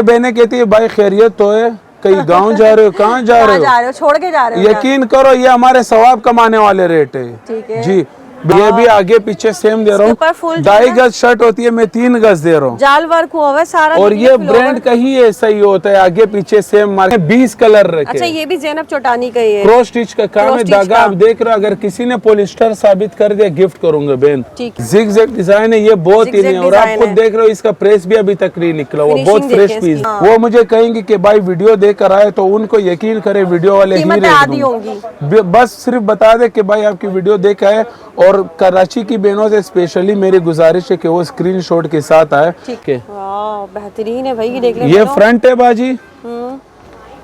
बहने कहती है भाई खैरियत तो है, कहीं गांव जा रहे हो, कहाँ जा रहे हो, छोड़ के जा रहे हो? यकीन करो ये हमारे सवाब कमाने वाले रेट है। ठीक है जी, ये भी आगे पीछे सेम दे रहा हूँ। 2.5 गज शर्ट होती है, मैं 3 गज दे रहा हूँ। जाल वर्क हुआ है सारा, और ये ब्रांड का ही ऐसा ही होता है, आगे पीछे सेम मार्केट 20 कलर रखे। अच्छा, ये भी ज़ैनब चौटानी का ही है, क्रॉस स्टिच का काम है, धागा आप देख रहे हो। अगर किसी ने पॉलिस्टर साबित कर दिया गिफ्ट करूंगा बहन। जिग जैग डिजाइन है, ये बहुत ही नहीं। और आप खुद देख रहे हो इसका प्रेस भी अभी तक नहीं निकला हुआ, बहुत फ्रेश पीस। वो मुझे कहेंगे कि भाई वीडियो देकर आए, तो उनको यकीन करे वीडियो वाले ही रेट। बस सिर्फ बता दे कि भाई आपकी वीडियो देख आए। और कराची की बहनों से स्पेशली मेरी गुजारिश है कि वो स्क्रीनशॉट के साथ आए। ठीक है, बेहतरीन है भाई। देख ये फ्रंट है बाजी,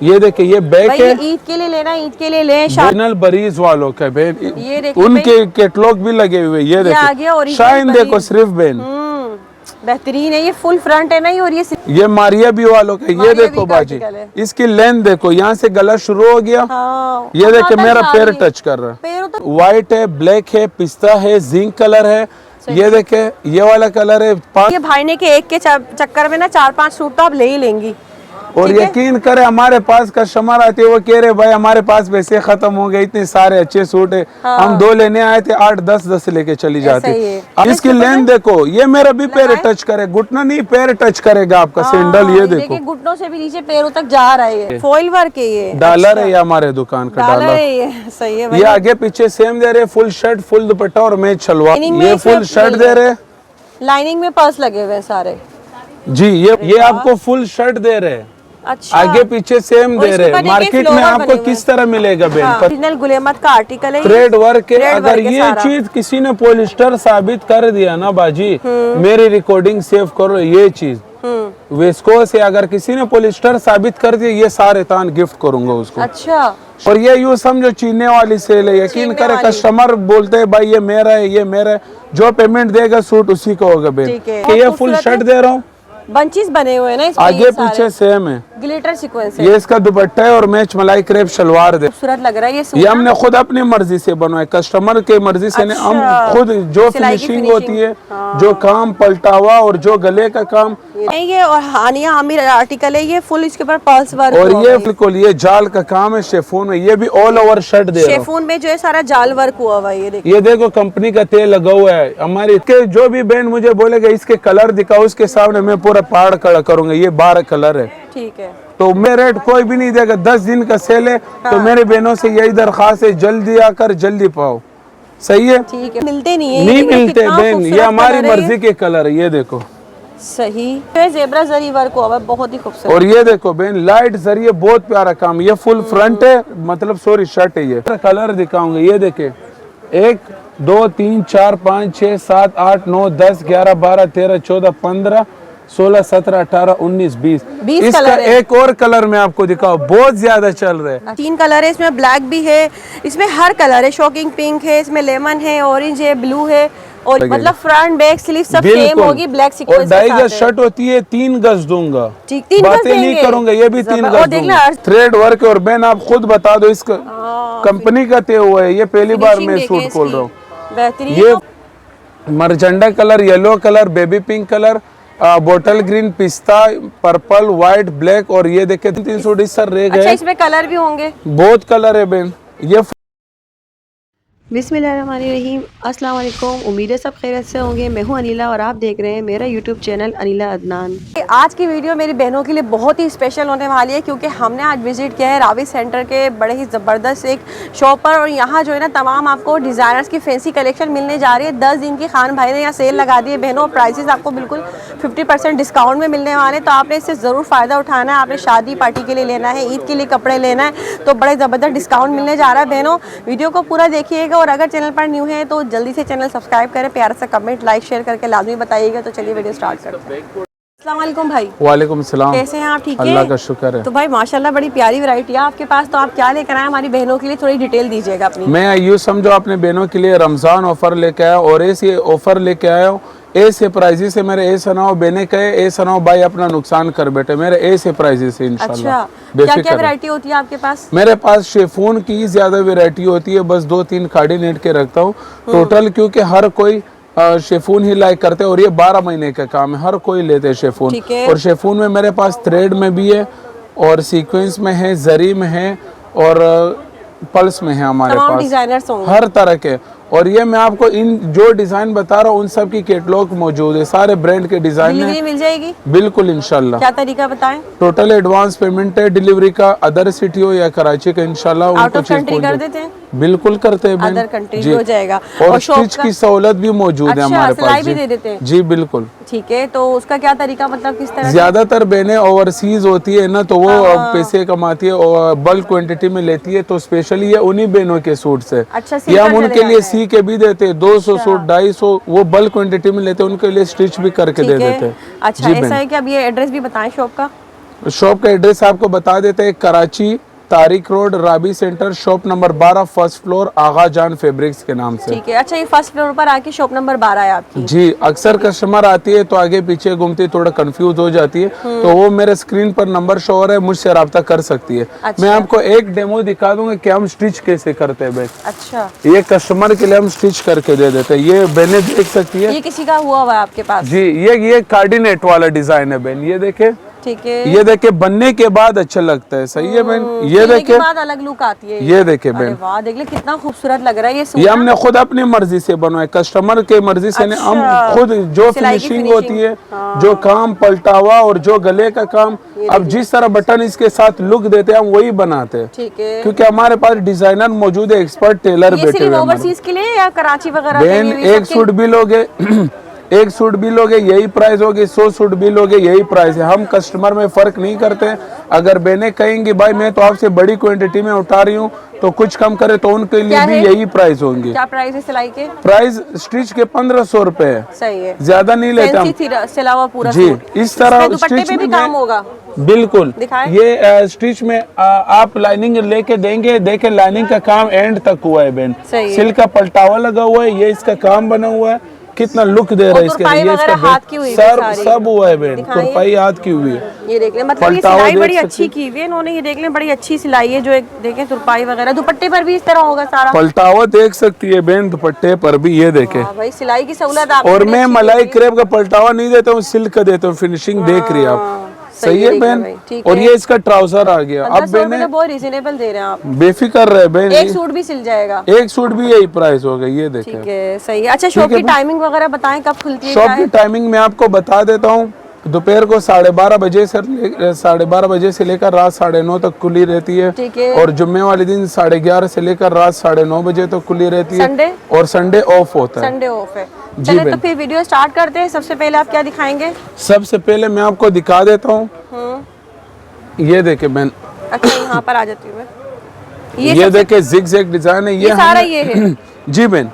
ये देखिए ये बैक है। ईद के लिए लेना, ईद के लिए ले। शाइनल बरीज वालों का बहन, उनके कैटलॉग भी लगे हुए। ये देखो शाइन, देखो सिर्फ बहन बेहतरीन है। ये फुल फ्रंट है ना, और ये मारिया भी वालों का। ये देखो बाजी, इसकी लेंथ देखो, यहाँ से गला शुरू हो गया। ये देखो मेरा पैर टच कर रहा है। व्हाइट है, ब्लैक है, पिस्ता है, जिंक कलर है। ये देखे ये वाला कलर है। ये भाई ने के एक के चक्कर में ना 4-5 सूट तो आप ले ही लेंगी। और यकीन करे हमारे पास कस्टमर आते हैं, वो कह रहे भाई हमारे पास पैसे खत्म हो गए, इतने सारे अच्छे सूट है। हम 2 लेने आए थे, 8-10 लेके चली जाती। अब इसकी लेंथ देखो, ये मेरा भी पैर टच करे, घुटना नहीं पैर टच करेगा आपका सैंडल। ये देखो घुटनों से भी नीचे पैरों तक जा रहा है। फॉइल वर्क है, ये डॉलर है, ये हमारे दुकान का डॉलर है। सही है। ये आगे पीछे सेम दे रहे, फुल शर्ट, फुल दुपट्टा और मैच शलवार। ये फुल शर्ट दे रहे, लाइनिंग में पर्स लगे हुए सारे। जी, ये आपको फुल शर्ट दे रहे। अच्छा, आगे पीछे सेम दे रहे। मार्केट में आपको किस तरह मिलेगा बहन? ओरिजिनल गुलेमत का आर्टिकल है, थ्रेड वर्क है। अगर ये चीज किसी ने पॉलिस्टर साबित कर दिया ना बाजी, मेरी रिकॉर्डिंग सेव करो। ये चीज वेस्कोस है, अगर किसी ने पॉलिस्टर साबित कर दिया, ये सारे तान गिफ्ट करूंगा उसको। अच्छा, और ये यूँ समझो चीने वाली सेल है। यकीन करे कस्टमर बोलते है भाई ये मेरा है, ये मेरा है। जो पेमेंट देगा सूट उसी को होगा बहन। ये फुल शर्ट दे रहा हूँ, बंचेस बने हुए हैं ना, आगे पीछे सेम है, ग्लिटर सीक्वेंस है। ये इसका दुपट्टा है और मैच मलाई क्रेप शलवार दे। खूबसूरत लग रहा है ये हमने खुद अपनी मर्जी से बनवाए, कस्टमर के मर्जी से नहीं। हम खुद जो फिनिशिंग होती है, जो काम पलटावा और जो गले का काम। ये और हानिया आमिर आर्टिकल है, ये फुल इसके ऊपर पर्ल्स वर्क। और ये बिल्कुल ये जाल का काम है शेफून में। ये भी ऑल ओवर शर्ट दे रहा हूं। शेफून में जो है सारा जाल वर्क हुआ हुआ है। ये देखो कंपनी का तेल लगा हुआ है। हमारी के जो भी बहन मुझे बोलेगा इसके कलर दिखाओ, उसके सामने मैं पूरा पहाड़ खड़ा करूंगा। ये 12 कलर है। ठीक है, तो मैं रेट कोई भी नहीं देगा। 10 दिन का सेल है। तो मेरी बहनों से यही दरख्वास्त है, जल्दी आकर जल्दी पाओ। सही है? ठीक है। मिलते नहीं है, नहीं मिलते बहन, ये हमारी मर्जी के कलर है। ये देखो सही है, ज़ेब्रा जरी वर्क हुआ, बहुत ही खूबसूरत। और ये देखो बहन लाइट जरिए, बहुत प्यारा काम। ये फुल फ्रंट है, मतलब सॉरी शर्ट है। ये कलर दिखाऊंगा। ये देखे 1 2 3 4 5 6 7 8 9 10 11 12 13 14 15 16 17 18 19 20 इसका एक और कलर मैं आपको दिखाऊं, बहुत ज्यादा चल रहा है। 3 कलर है इसमें, ब्लैक भी है, इसमें हर कलर है। शॉकिंग पिंक है, इसमें लेमन है, ऑरेंज है, ब्लू है, और मतलब फ्रंट बैक स्लीव सब सेम होगी, ब्लैक सीक्वेंस के साथ। 2.5 गज शर्ट होती है, 3 गज दूंगा। ठीक, 3 गज बातें नहीं करूंगा, ये भी 3 गज दूंगा। Thread work. और बहन आप खुद बता दो, इसका कंपनी का तय हुआ है। ये पहली बार मैं सूट खोल रहा हूँ। बेहतरीन। ये मरजंडा colour, yellow colour, baby pink colour, bottle green, पिस्ता, पर्पल, व्हाइट, ब्लैक। और ये देखे 300 सर रह गए। अच्छा, इसमें कलर भी होंगे? बहुत कलर है बहन। ये बिस्मिल्लाहिर्रहमानिर्रहीम, अस्सलाम वालेकुम। उम्मीद है सब खैरियत से होंगे। मैं हूं अनिला और आप देख रहे हैं मेरा यूट्यूब चैनल अनिला अदनान। आज की वीडियो मेरी बहनों के लिए बहुत ही स्पेशल होने वाली है, क्योंकि हमने आज विजिट किया है रावी सेंटर के बड़े ही ज़बरदस्त एक शॉप पर। और यहाँ जो है ना तमाम आपको डिज़ाइनर्स की फैंसी कलेक्शन मिलने जा रही है। 10 दिन की खान भाई ने यहाँ सेल लगा दी है बहनों। प्राइसेस आपको बिल्कुल 50% डिस्काउंट में मिलने वाले, तो आपने इससे ज़रूर फ़ायदा उठाना है। आपने शादी पार्टी के लिए लेना है, ईद के लिए कपड़े लेना है, तो बड़े ज़बरदस्त डिस्काउंट मिलने जा रहा है बहनों। वीडियो को पूरा देखिएगा, और अगर चैनल पर न्यू है तो जल्दी से चैनल सब्सक्राइब करें, प्यारा सा कमेंट लाइक शेयर करके लाजमी बताइएगा। तो चलिए वीडियो स्टार्ट करते हैं। अस्सलाम वालेकुम भाई। वालेकुम सलाम। कैसे हैं आप? ठीक है, अल्लाह का शुक्र है। तो भाई माशाल्लाह बड़ी प्यारी वैरायटी है आपके पास। तो आप क्या लेकर आए हमारी बहनों के लिए? थोड़ी डिटेल दीजिएगा अपनी। मैं यूँ समझो अपने बहनों के लिए रमजान ऑफर लेके आया, और ऐसे ऑफर लेके आया हूँ। ऐसे प्राइजेस से मेरे ऐसा ना हो बहने कहे ऐसा ना हो भाई अपना नुकसान कर बैठे, मेरे ऐसे प्राइजेस से इंशाल्लाह। अच्छा, क्या क्या वैरायटी होती है आपके पास? मेरे पास शेफून की ज्यादा वैरायटी होती है, बस 2-3 खाड़ी नेट के रखता हूँ टोटल, क्योंकि हर कोई शेफून ही लाइक करते हैं और ये 12 महीने का काम है, हर कोई लेते हैं शेफून। ठीक है। और शेफून में मेरे पास थ्रेड में भी है और सीक्वेंस में है, जरी में है और पल्स में है हमारे तमाम पास, डिजाइनर्स होंगे। हर तरह के। और ये मैं आपको इन जो डिजाइन बता रहा हूँ उन सब की कैटलॉग मौजूद है, सारे ब्रांड के डिजाइन डिलीवरी है। मिल जाएगी? बिल्कुल इंशाल्लाह। क्या तरीका बताएं? टोटल एडवांस पेमेंट है डिलीवरी का, अदर सिटी हो या कराची का इंशाल्लाह आउट ऑफ कंट्री कर देते हैं? बिल्कुल करते हैं अदर कंट्री भी हो जाएगा। और शॉप स्टिच की सहूलत भी मौजूद है अच्छा, हमारे सिलाई पास। भी दे देते हैं? जी बिल्कुल। ठीक है, तो उसका क्या तरीका, मतलब किस तरह? ज्यादातर बहनें ओवरसीज होती है ना, तो वो पैसे कमाती है और बल्क क्वांटिटी में लेती है, तो स्पेशली ये उन्हीं बहनों के सूट से। अच्छा, ये हम उनके लिए सी के भी देते हैं, 200 सूट 250, वो बल्क क्वांटिटी में लेते हैं, उनके लिए स्टिच भी करके दे देते हैं। अच्छा, ऐसा है कि अब ये एड्रेस भी बताएं शॉप का। शॉप का एड्रेस आपको बता देते हैं, Karachi Tariq road Rabi centre, shop number 12, first floor, Agha Jan fabrics के नाम से। ठीक है। अच्छा, ये फर्स्ट फ्लोर पर आके शॉप नंबर 12 है आपकी? जी। अक्सर कस्टमर आती है तो आगे पीछे घूमती, थोड़ा कंफ्यूज हो जाती है, तो वो मेरे स्क्रीन पर नंबर शो हो रहा है, मुझसे रब्ता कर सकती है। अच्छा। मैं आपको एक डेमो दिखा दूंगा कि हम स्टिच कैसे करते हैं। अच्छा, ये कस्टमर के लिए हम स्टिच करके दे देते हैं, ये बहने देख सकती है। ये किसी का हुआ है आपके पास? जी, ये कार्डिनेट वाला डिजाइन है बहन, ये देखे। ठीक है। ये देखे बनने के बाद अच्छा लगता है, सही है बहन। ये देखे के बाद अलग लुक आती है। ये देखे अरे बहन, वाह, देख ले कितना खूबसूरत लग रहा है ये सूट। ये हमने खुद अपनी मर्जी से बनवाए, कस्टमर के मर्जी से नहीं, हम खुद जो फिनिशिंग होती है, जो काम पलटावा और जो गले का काम, अब जिस तरह बटन इसके साथ लुक देते हैं हम वही बनाते हैं। ठीक है। क्योंकि हमारे पास डिजाइनर मौजूद है, एक्सपर्ट टेलर बैठे हुए हैं। ओवरसीज के लिए या कराची वगैरह के बहन लिए? एक सूट भी लोगे एक सूट भी लोगे यही प्राइस होगी, 100 सूट भी लोगे यही प्राइस है। हम कस्टमर में फर्क नहीं करते। अगर बहनें कहेंगी भाई मैं तो आपसे बड़ी क्वांटिटी में उठा रही हूँ तो कुछ कम करे, तो उनके लिए भी यही प्राइस होंगे। क्या प्राइस है सिलाई के? प्राइस स्टिच के 1500 रुपए है। सही है, ज्यादा नहीं लेते हम। सिलावा पूरा जी, सूट। इस तरह दुपट्टे पे भी काम होगा। बिल्कुल। दिखाएं। ये स्टिच में आप लाइनिंग लेके देंगे, देखे लाइनिंग का काम एंड तक हुआ है बहन, सिल्क का पलटावा लगा हुआ है, ये इसका काम बना हुआ है, कितना लुक दे रहा है इसके लिए। हाथ की हुई सर सब हुआ है बहन, तुरपाई हाथ की हुई है। ये देख लें, मतलब ये सिलाई बड़ी अच्छी की हुई है इन्होंने, ये देख लें बड़ी अच्छी सिलाई है, जो एक देखें तुरपाई वगैरह। दुपट्टे पर भी इस तरह होगा सारा पलटावा, देख सकती है बहन दुपट्टे पर भी, ये देखे भाई सिलाई की सहूलत आप। और मैं मलाई क्रेप का पलटावा नहीं देता हूँ, सिल्क का देता हूँ। फिनिशिंग देख रही है आप, सही है बहन। और ये इसका ट्राउजर आ गया। अब बहन तो बहुत रीजनेबल दे रहे हैं आप, बेफिक्र रहे बहन, एक सूट भी सिल जाएगा। एक सूट भी यही प्राइस होगा, ये देखें। ठीक है, सही है। अच्छा, शॉप की टाइमिंग वगैरह बताएं, कब खुलती है? शॉप की टाइमिंग मैं आपको बता देता हूँ। दोपहर को 12:30 बजे से लेकर रात 9:30 तक खुली रहती है। ठीक है। और जुम्मे वाले दिन 11:30 से लेकर रात 9:30 बजे तक खुली रहती है। संडे? और संडे ऑफ होता है। संडे ऑफ है। चलिए तो फिर वीडियो स्टार्ट करते हैं। सबसे पहले आप क्या दिखाएंगे? सबसे पहले मैं आपको दिखा देता हूँ, ये देखे बहन। अच्छा, यहाँ पर आ जाती हूँ मैं। ये देखे जिग-जैग डिजाइन है, ये सारा ये है। जी बहन,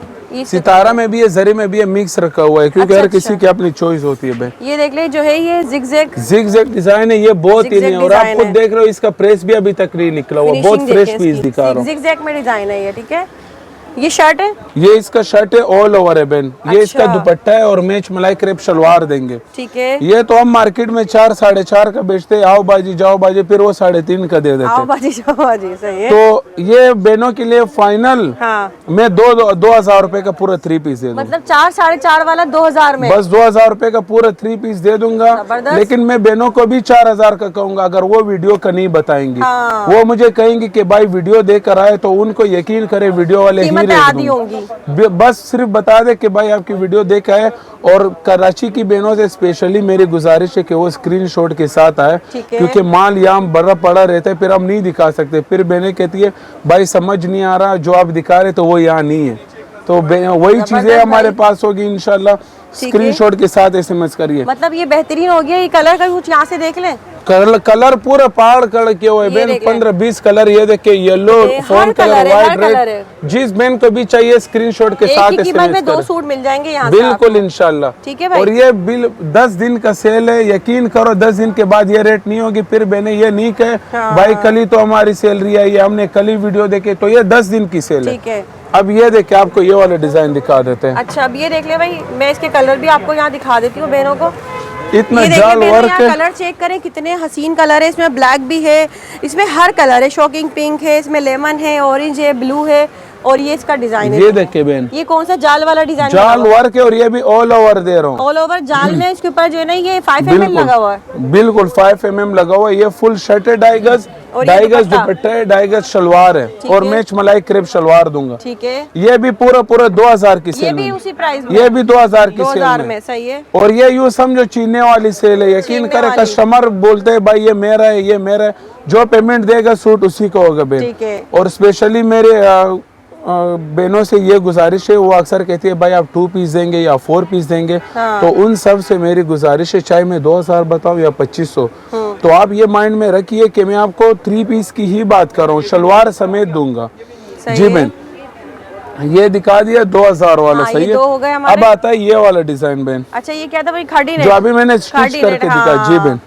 सितारा में भी है, जरी में भी है, मिक्स रखा हुआ है, क्योंकि हर किसी की अपनी चॉइस होती है बहन। ये देख ले, जो है ये जिग-जैग डिजाइन है, ये बहुत ही नहीं, और आप खुद देख रहे हो इसका प्रेस भी अभी तक नहीं निकला हुआ, बहुत फ्रेश पीस दिखा रहा हूँ। जिग-जैग में डिजाइन है ये, ठीक है। ये शर्ट है? ये इसका शर्ट है, ऑल ओवर है बहन। ये इसका दुपट्टा है और मैच मलाई क्रेप शलवार देंगे। ठीक है। ये तो हम मार्केट में 4 साढ़े 4 का बेचते हैं, आओ बाजी जाओ बाजी, फिर वो 3.5 का दे देते हैं। आओ बाजी जाओ बाजी, सही है। तो ये बहनों के लिए फाइनल मैं 2,000 रुपए का पूरा 3 पीस दे दूंगा। मतलब 4 साढ़े 4 वाला 2000 में? बस 2,000 रुपए का पूरा 3 पीस दे दूंगा। लेकिन मैं बहनों को भी 4,000 का कहूंगा अगर वो वीडियो का नहीं बताएंगी। वो मुझे कहेंगी कि भाई वीडियो देकर आए, तो उनको यकीन करे वीडियो वाले ही रेट होंगी। बस सिर्फ बता दे कि भाई आपकी वीडियो देखा है। और कराची की बहनों से स्पेशली मेरी गुजारिश है कि वो स्क्रीनशॉट के साथ आए, क्योंकि माल यहाँ बड़ा पड़ा रहता है, फिर हम नहीं दिखा सकते। फिर बहनें कहती है भाई समझ नहीं आ रहा, जो आप दिखा रहे तो वो यहाँ नहीं है। तो वही चीजें हमारे पास होगी इंशाल्लाह। स्क्रीनशॉट के साथ SMS करिए। मतलब ये बेहतरीन हो गया। ये कलर का कुछ यहाँ से देख लें, कलर पूरा पहाड़ कलर किया हुआ है बहन, 15-20 कलर। ये देखिए yellow, phone colour, white, red, जिस बहन को भी चाहिए स्क्रीनशॉट के साथ कीमत में 2 सूट मिल जाएंगे यहाँ बिल्कुल इंशाल्लाह। ठीक है भाई। और ये बिल 10 दिन का सेल है, यकीन करो 10 दिन के बाद ये रेट नहीं होगी। फिर बहने ये नहीं कहे भाई कल ही तो हमारी सैलरी आई है, हमने कल ही वीडियो देखे, तो ये 10 दिन की सेल है। अब ये देखिए, आपको ये वाला डिजाइन दिखा देते हैं। अच्छा, अब ये देख ले भाई, मैं इसके कलर भी आपको यहाँ दिखा देती हूँ बहनों को। इतना जाल वर्क है। कलर चेक करें, कितने हसीन कलर है। इसमें ब्लैक भी है, इसमें हर कलर है, शॉकिंग पिंक है, इसमें लेमन है, ऑरेंज है, ब्लू है, और ये इसका डिजाइन है, ये देखिए बहन, ये कौन सा जाल वाला डिजाइन? जाल वर्क है और ये भी ऑल ओवर दे रहा हूँ। ऑल ओवर जाल में इसके ऊपर जो है ना ये 5 mm लगा हुआ है। बिल्कुल 5 mm लगा हुआ है। ये फुल शर्ट है, 2.5 गज, 2.5 गज दुपट्टा है, 2.5 गज शलवार है और मैच मलाई क्रेप शलवार दूंगा। ठीक है, ये भी पूरा 2000 की ये सेल भी में, उसी प्राइस में, ये भी 2000 की 2000 सेल में। सही है। और ये यूं समझो चीने वाली सेल है, यकीन करे कस्टमर बोलते हैं भाई ये मेरा है, ये मेरा है, जो पेमेंट देगा सूट उसी को होगा बहन। ठीक है। और स्पेशली मेरे बहनों से ये गुजारिश है, वो अक्सर कहती है भाई आप 2 पीस देंगे या 4 पीस देंगे, तो उन सब से मेरी गुजारिश है, चाहे मैं 2000 बताऊं या 2500, तो आप ये माइंड में रखिए कि मैं आपको 3 पीस की ही बात कर रहा हूँ, शलवार समेत दूंगा। जी बहन, ये दिखा दिया 2000 वाला। सही है। हो गए हमारे। अब आता है ये वाला डिजाइन बहन। अच्छा, ये क्या था भाई? खड़ी जो अभी मैंने स्टिच करके दिखा। जी बहन,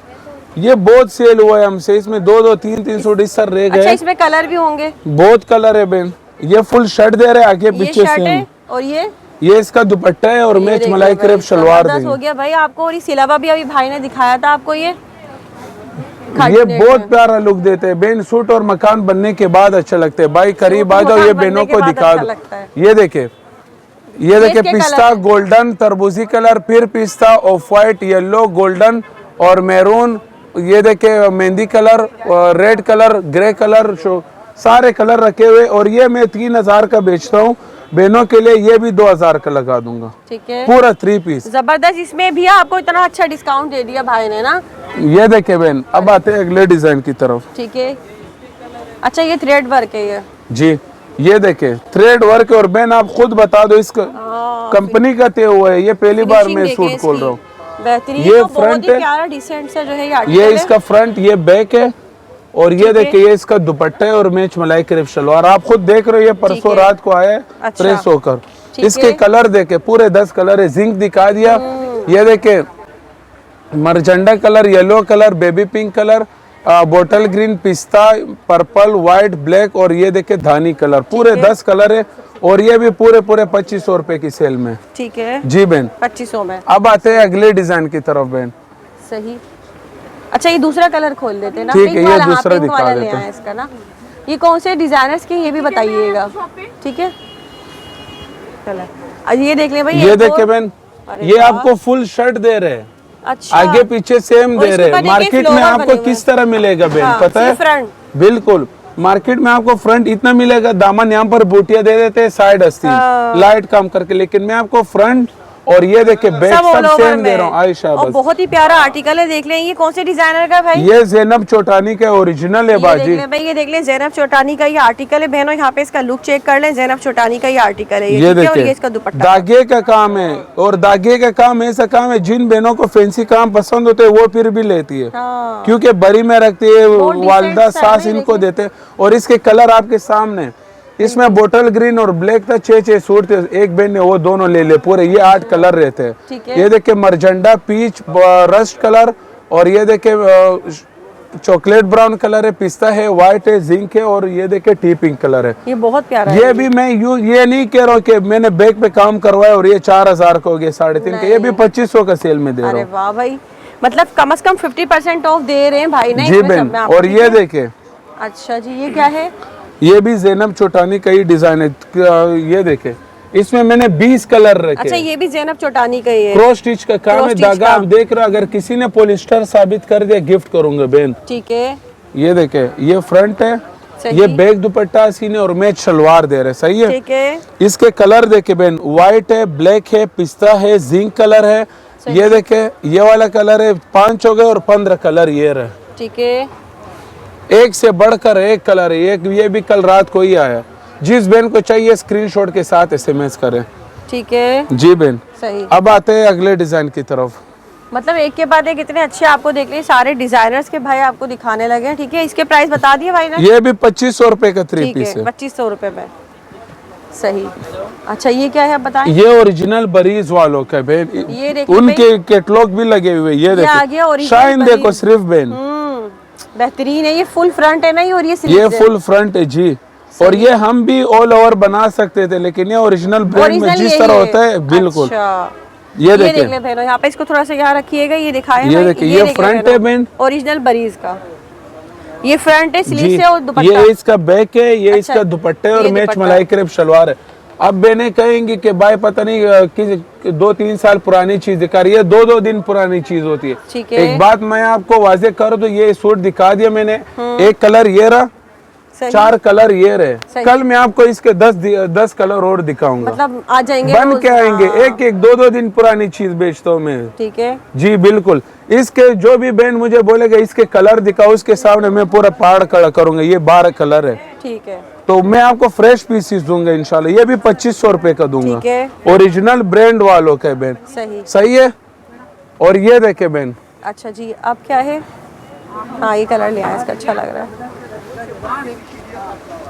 ये बहुत सेल हुआ है हमसे, इसमें 2-2, 3-3 सूट इस सर रह गए। अच्छा, इसमें कलर भी होंगे? बहुत कलर है बहन। ये फुल शर्ट दे रहे आगे पीछे सेम, और ये इसका दुपट्टा है और मैच मलाई क्रेप शलवार देंगे। हो गया भाई आपको। और इस अलावा भी अभी भाई ने दिखाया था आपको ये बहुत प्यारा लुक देते हैं बहन। सूट और मकान बनने के बाद अच्छा लगता है। भाई करीब आ जाओ, ये बहनों को दिखा दो। ये देखे, ये देखे, पिस्ता गोल्डन तरबूजी कलर, फिर पिस्ता ऑफ व्हाइट, येलो, गोल्डन और मैरून, ये देखे mehndi colour, red colour, grey colour, सारे कलर रखे हुए। और ये मैं 3000 का बेचता हूँ बहनों के लिए, ये भी 2000 का लगा दूंगा। ठीक है, पूरा 3 पीस। जबरदस्त। इसमें भी आपको इतना अच्छा डिस्काउंट दे दिया भाई ने ना। ये देखे बहन, अब आते हैं अगले डिजाइन की तरफ। ठीक है। अच्छा, ये थ्रेड वर्क है ये? जी, ये देखे थ्रेड वर्क। और बहन आप खुद बता दो, इसका कंपनी का तय हुआ है, ये पहली बार मैं सूट खोल रहा हूँ। बेहतरीन। ये तो फ्रंट है, प्यारा डिसेंट सा जो है ये इसका फ्रंट, ये बैक है। और ये देखिए, ये इसका दुपट्टा है और मैच मलाई क्रेप शलवार। आप खुद देख रहे हो, ये परसों रात को आया है प्रेस होकर। इसके कलर देखे, पूरे 10 कलर है। जिंक दिखा दिया, ये देखे मरझंडा colour, yellow colour, baby pink colour, bottle green, पिस्ता, पर्पल, व्हाइट, ब्लैक और ये देखे धानी कलर। पूरे 10 कलर है और ये भी पूरे 2500 रुपए की सेल में। ठीक है जी बहन, 2500 में। अब आते हैं अगले डिजाइन की तरफ बहन। सही। अच्छा, ये दूसरा कलर खोल देते हैं ना। ठीक है, ये दूसरा दिखा देते हैं इसका ना। ये कौन से डिजाइनर्स के, ये भी बताइएगा। ठीक है, चलो ये देख ले भाई। ये देखे बहन, ये आपको फुल शर्ट दे रहे हैं। अच्छा, आगे पीछे सेम दे रहे हैं। मार्केट में आपको किस तरह मिलेगा बहन पता है? फ्रंट। बिल्कुल, मार्केट में आपको फ्रंट इतना मिलेगा, दामन यहाँ पर बूटिया दे देते हैं, साइड अस्तीन लाइट काम करके, लेकिन मैं आपको फ्रंट और ये देखे बैक सब सेम दे रहा हूँ। आयशा बस, बहुत ही प्यारा आर्टिकल है। देख लें, ये कौन से डिजाइनर का भाई? ये जैनब चोटानी का ओरिजिनल है बाजी। भाई ये देख लें, जैनब चोटानी का ये आर्टिकल है बहनों। यहाँ पे इसका लुक चेक कर लें, जैनब चोटानी का ये आर्टिकल है। ये देखिए, इसका दुपट्टा धागे का काम है। और धागे का काम ऐसा काम है, जिन बहनों को फैंसी काम पसंद होते हैं वो फिर भी लेती है, क्योंकि बरी में रखती है, वालदा सास इनको देते हैं। और इसके कलर आपके सामने, इसमें बोटल ग्रीन और ब्लैक था, 6 सूट थे, एक बहन ने वो दोनों ले ले पूरे। ये 8 कलर रहते हैं। ये देखे मरझंडा, पीच, रस्ट कलर और ये देखे चॉकलेट ब्राउन कलर है, पिस्ता है, व्हाइट है, जिंक है और ये देखे टी पिंक कलर है। ये बहुत प्यारा ये है। भी मैं ये नहीं कह रहा हूँ कि मैंने बैक पे काम करवाया और ये 4000 का हो गया, 3.5 का। ये भी 2500 का सेल में दे रहा हूँ। वाह भाई, मतलब कम से कम 50% ऑफ दे रहे हैं भाई ने। जी बहन, और ये देखे। अच्छा जी, ये क्या है? ये भी जैनब चोटानी का ही डिजाइन है। ये देखे, इसमें मैंने 20 कलर रखे। अच्छा, ये भी जैनब चोटानी का ही है। क्रॉस स्टिच का काम है, धागा आप देख रहे हो। अगर किसी ने पॉलिस्टर साबित कर दिया, गिफ्ट करूंगा बहन। ठीक है, ये देखे, ये फ्रंट है, ये बैक दुपट्टा सीने और मैच शलवार दे रहे। सही है। ठीक है, इसके कलर देखे बहन, व्हाइट है, ब्लैक है, पिस्ता है, जिंक कलर है। ये देखे, ये वाला कलर है, 5 हो गए और 15 कलर ये रहे। ठीक है, एक से बढ़कर एक कलर है। एक ये भी कल रात को ही आया। जिस बहन को चाहिए स्क्रीनशॉट के साथ SMS करें। ठीक है जी बहन, सही। अब आते हैं अगले डिजाइन की तरफ। मतलब एक के बाद एक इतने अच्छे आपको देख लिए, सारे डिजाइनर्स के भाई आपको दिखाने लगे हैं। ठीक है, इसके प्राइस बता दिए भाई ने? ये भी 2500 रुपए का 3 पीस है। 2500 रुपए में। सही। अच्छा, ये क्या है बताएं? ये ओरिजिनल बरीज वालों का बहन, ये देखिए, उनके कैटलॉग भी लगे हुए। ये देखो, शाइन देखो सिर्फ बहन, बेहतरीन है। ये फुल फ्रंट है ना, ये फुल फ्रंट है जी। और ये हम भी ऑल ओवर बना सकते थे, लेकिन ये ओरिजिनल ब्रांड में जिस तरह होता है बिल्कुल। ये देख ले बहनों, यहाँ पे इसको थोड़ा सा यहाँ रखिएगा, ये दिखाएं। ये देखिए, ये फ्रंट है बहन, ओरिजिनल बरीज का। ये फ्रंट है स्लीव जी, से और दुपट्टा। ये इसका बैक है, ये अच्छा, इसका दुपट्टे और ये मैच दुपट्टा। मलाई क्रेप शलवार है। अब बहने कहेंगी कि भाई पता नहीं कि 2-3 साल पुरानी चीज दिखा रही है, 2-2 दिन पुरानी चीज होती है। ठीक है। एक बात मैं आपको वाजे कर दूं, ये सूट दिखा दिया मैंने, एक कलर ये रहा, सही। 4 कलर ये रहे, सही। कल मैं आपको इसके 10 कलर और दिखाऊंगा। मतलब आ जाएंगे बन रोज। के आएंगे, हाँ। एक एक 2-2 दिन पुरानी चीज बेचता हूँ मैं। ठीक है। जी बिल्कुल। इसके जो भी बहन मुझे बोलेगा इसके कलर दिखाओ, उसके सामने मैं पूरा पहाड़ खड़ा करूंगा। ये 12 कलर है, ठीक है। तो मैं आपको फ्रेश पीसीस दूंगा इंशाल्लाह। ये भी 2500 रुपए का दूंगा। ठीक है। ओरिजिनल ब्रांड वालों का है बहन। सही। सही है। और ये देखे बहन, अच्छा जी, अब क्या है? हाँ, ये कलर लिया है, इसका अच्छा लग रहा है।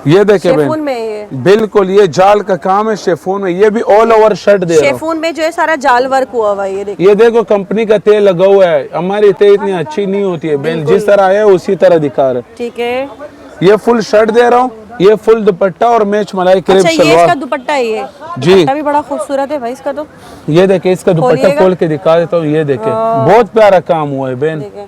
ये देखे शेफून बहन, में ये बिल्कुल ये जाल का काम है शेफून में। ये भी ऑल ओवर शर्ट दे रहा हूँ। शेफून में जो है सारा जाल वर्क हुआ हुआ है, ये देखिए। ये देखो कंपनी का तेल लगा हुआ है, हमारी तेल इतनी अच्छी नहीं होती है बहन, जिस तरह आया है उसी तरह दिखा रहे। ठीक है। ये फुल शर्ट दे रहा हूँ, ये फुल दुपट्टा और मैच मलाई क्रेप अच्छा, ये इसका शलवार। दुपट्टा है, ये जी। दुपट्टा भी बड़ा खूबसूरत है भाई इसका तो। ये देखे, इसका दुपट्टा खोलिएगा। खोल के दिखा देता हूँ। ये देखे, बहुत प्यारा काम हुआ है बहन। देखिए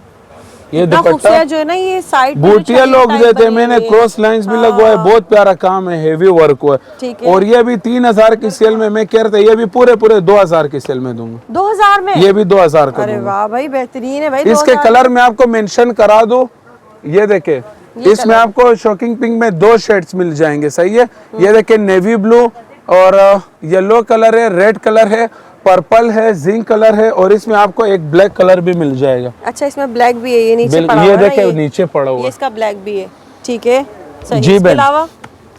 ये इतना दुपट्टा खूबसूरत जो है ना, ये साइड बूटिया लोग देते हैं, मैंने क्रॉस लाइंस भी लगवाए, बहुत प्यारा काम है, हेवी वर्क हुआ ठीक है। है। और ये भी 3000 की सेल में मैं कह रहा था, ये भी पूरे 2000 की सेल में दूंगा। 2000 में? ये भी 2000 का अरे दूंगा। वाह भाई, बेहतरीन है भाई। इसके 2000 कलर मैं आपको मेंशन करा दूं। ये देखे, इसमें आपको शॉकिंग पिंक में 2 शेड्स मिल जाएंगे। सही है। ये देखे, नेवी ब्लू और येलो कलर है, रेड कलर है, पर्पल है, जिंक कलर है, और इसमें आपको एक ब्लैक कलर भी मिल जाएगा। अच्छा, इसमें ब्लैक भी है, ये नीचे पड़ा हुआ ये है ना, देखे नीचे पड़ा हुआ ये इसका ब्लैक भी है। ठीक है। सही। जी इसके बहन। अलावा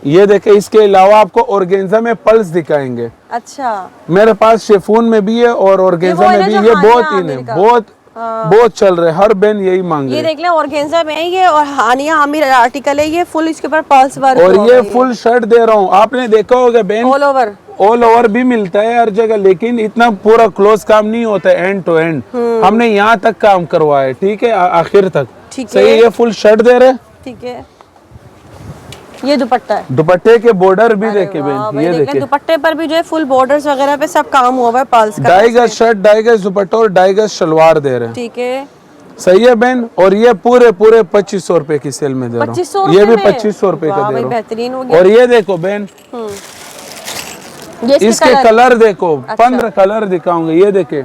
ये देखे, इसके अलावा आपको ऑर्गेन्जा में पल्स दिखाएंगे। अच्छा, मेरे पास शेफून में भी है और ऑर्गेन्जा वो है में ना भी। जो ये हानिया बहुत ही आमिर है, का। बहुत चल रहे, हर बहन यही मांग ये रहे। देख लें, ऑर्गेन्जा में है ये, और हानिया आमिर आर्टिकल है ये, फुल इसके ऊपर पल्स वर्क और हुआ ये है फुल शर्ट दे रहा हूँ, आपने देखा होगा बहन, ऑल ओवर। ऑल ओवर भी मिलता है हर जगह, लेकिन इतना पूरा क्लोज काम नहीं होता है, एंड टू एंड। हमने यहाँ तक काम करवाया, ठीक है, आखिर तक। ठीक सही है। ये फुल शर्ट दे रहे। ठीक है। ये दुपट्टा है। दुपट्टे के बॉर्डर भी देखे वाह बहन, भाई, ये देख लें, देखे, दुपट्टे पर भी जो है फुल बॉर्डर्स वगैरह पे सब काम हुआ हुआ है पल्स का। 2.5 गज शर्ट, 2.5 गज दुपट्टा और 2.5 गज शलवार दे रहे हैं। ठीक है। सही है बहन। और ये पूरे 2500 रुपए की सेल में दे रहा 2500 हूँ। ये भी में? 2500 रुपए का वाह दे भाई, रहा बेहतरीन हो हूँ। गया। और ये देखो बहन, ये इसके कलर देखो, 15 कलर दिखाऊंगे। ये देखे,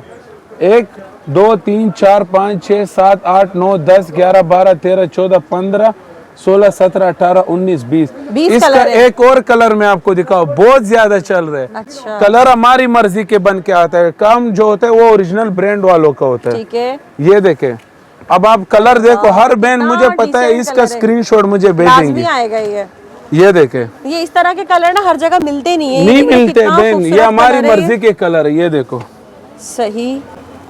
1 2 3 4 5 6 7 8 9 10 11 12 13 14 15 16 17 18 19 20 इसका कलर है। एक और कलर मैं आपको दिखाऊं, बहुत ज्यादा चल रहे हैं। अच्छा। कलर हमारी मर्जी के बन के आता है, काम जो होता है वो ओरिजिनल ब्रांड वालों का होता है। ठीक है। ये देखे, अब आप कलर देखो, हर बहन मुझे पता है इसका स्क्रीनशॉट मुझे भेजेंगे। आएगा ये देखे, ये इस तरह के कलर ना हर जगह मिलते नहीं है। नहीं ये मिलते कितना बहन, ये खूबसूरत हमारी कलर है ये। मर्जी के कलर है। ये देखो, सही।